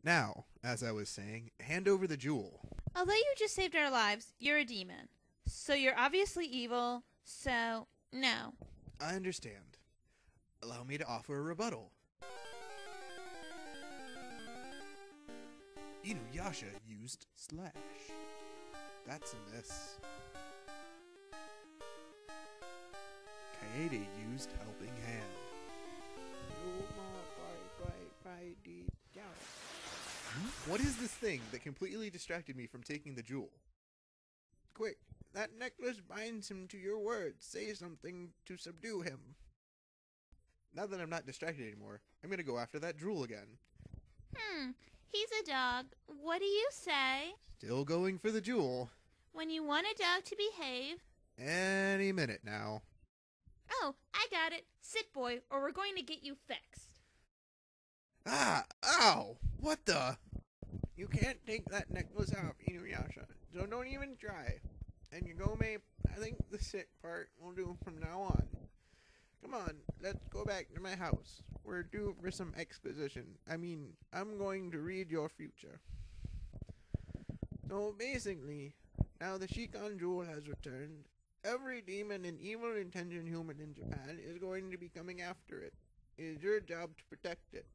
Now, as I was saying, hand over the jewel. Although you just saved our lives, you're a demon. So you're obviously evil, so no. I understand. Allow me to offer a rebuttal. Inuyasha used slash. That's a miss. Kaede used helping hand. What is this thing that completely distracted me from taking the jewel? Quick, that necklace binds him to your words. Say something to subdue him. Now that I'm not distracted anymore, I'm gonna go after that jewel again. He's a dog. What do you say? Still going for the jewel. When you want a dog to behave. Any minute now. Oh, I got it. Sit, boy, or we're going to get you fixed. Ah! Ow! What the? You can't take that necklace off, Inuyasha, so don't even try. And Kagome, I think the sit part will do from now on. Come on, let's go back to my house. We're due for some exposition. I'm going to read your future. So basically, now the Shikan Jewel has returned, every demon and evil intentioned human in Japan is going to be coming after it. It is your job to protect it.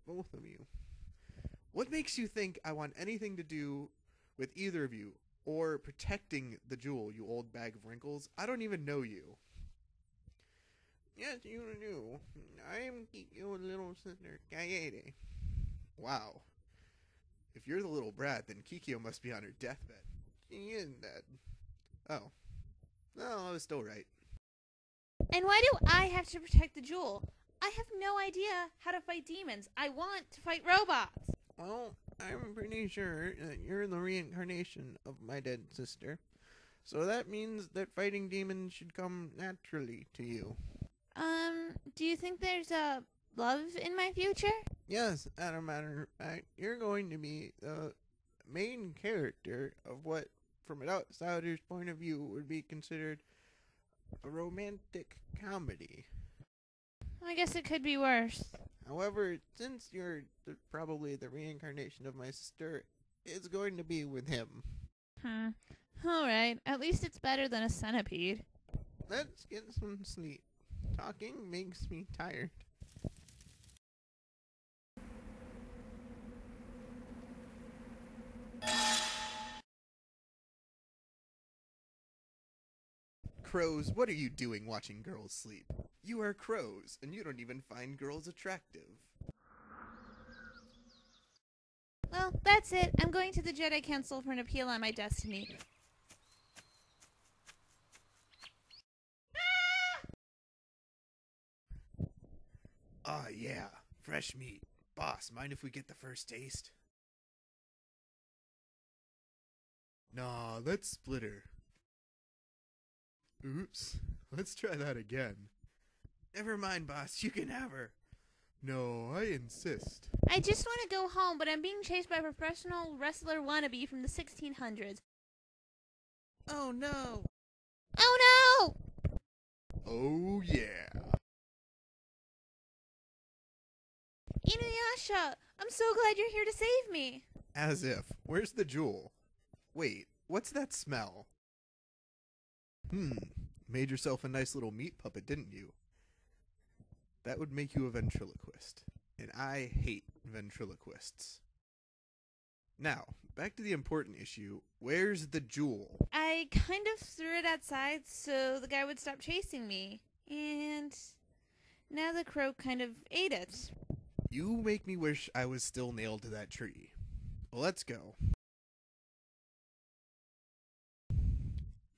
Both of you. What makes you think I want anything to do with either of you, or protecting the jewel, you old bag of wrinkles? I don't even know you. Yes, you do. I am Kikyo's little sister, Kaede. Wow. If you're the little brat, then Kikyo must be on her deathbed. She is dead. Oh. No, I was still right. And why do I have to protect the jewel? I have no idea how to fight demons. I want to fight robots. Well, I'm pretty sure that you're the reincarnation of my dead sister. So that means that fighting demons should come naturally to you. Do you think there's a love in my future? Yes, as a matter of fact, you're going to be the main character of what, from an outsider's point of view, would be considered a romantic comedy. I guess it could be worse. However, since you're probably the reincarnation of my sister, it's going to be with him. Alright, at least it's better than a centipede. Let's get some sleep. Talking makes me tired. Crows, what are you doing watching girls sleep? You are crows, and you don't even find girls attractive. Well, that's it. I'm going to the Jedi Council for an appeal on my destiny. Ah, yeah. Fresh meat. Boss, mind if we get the first taste? Nah, let's split her. Oops. Let's try that again. Never mind, boss. You can have her. No, I insist. I just want to go home, but I'm being chased by a professional wrestler wannabe from the 1600s. Oh, no. Oh, no! Oh, yeah. Inuyasha, I'm so glad you're here to save me. As if. Where's the jewel? Wait, what's that smell? Made yourself a nice little meat puppet, didn't you? That would make you a ventriloquist. And I hate ventriloquists. Now, back to the important issue. Where's the jewel? I kind of threw it outside so the guy would stop chasing me. And now the crow kind of ate it. You make me wish I was still nailed to that tree. Well, let's go.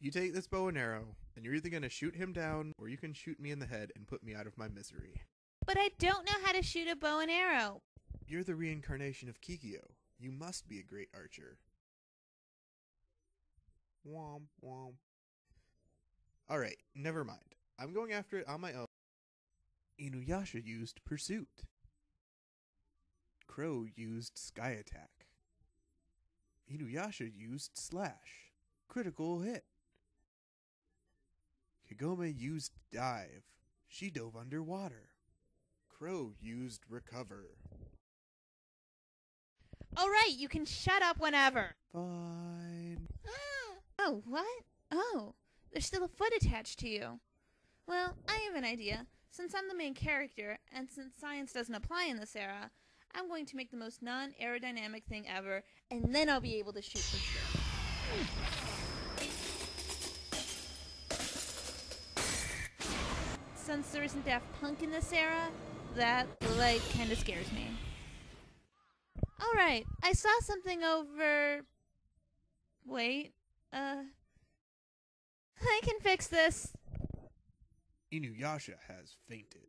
You take this bow and arrow, and you're either going to shoot him down, or you can shoot me in the head and put me out of my misery. But I don't know how to shoot a bow and arrow. You're the reincarnation of Kikyo. You must be a great archer. Womp womp. Alright, never mind. I'm going after it on my own. Inuyasha used Pursuit. Crow used Sky Attack. Inuyasha used Slash. Critical hit. Kagome used Dive. She dove underwater. Crow used Recover. All right, you can shut up whenever. Fine. Oh, what? Oh, there's still a foot attached to you. Well, I have an idea. Since I'm the main character, and since science doesn't apply in this era, I'm going to make the most non-aerodynamic thing ever, and then I'll be able to shoot for sure. Since there isn't Daft Punk in this era, that, kinda scares me. Alright, I saw something over... Wait, I can fix this. Inuyasha has fainted.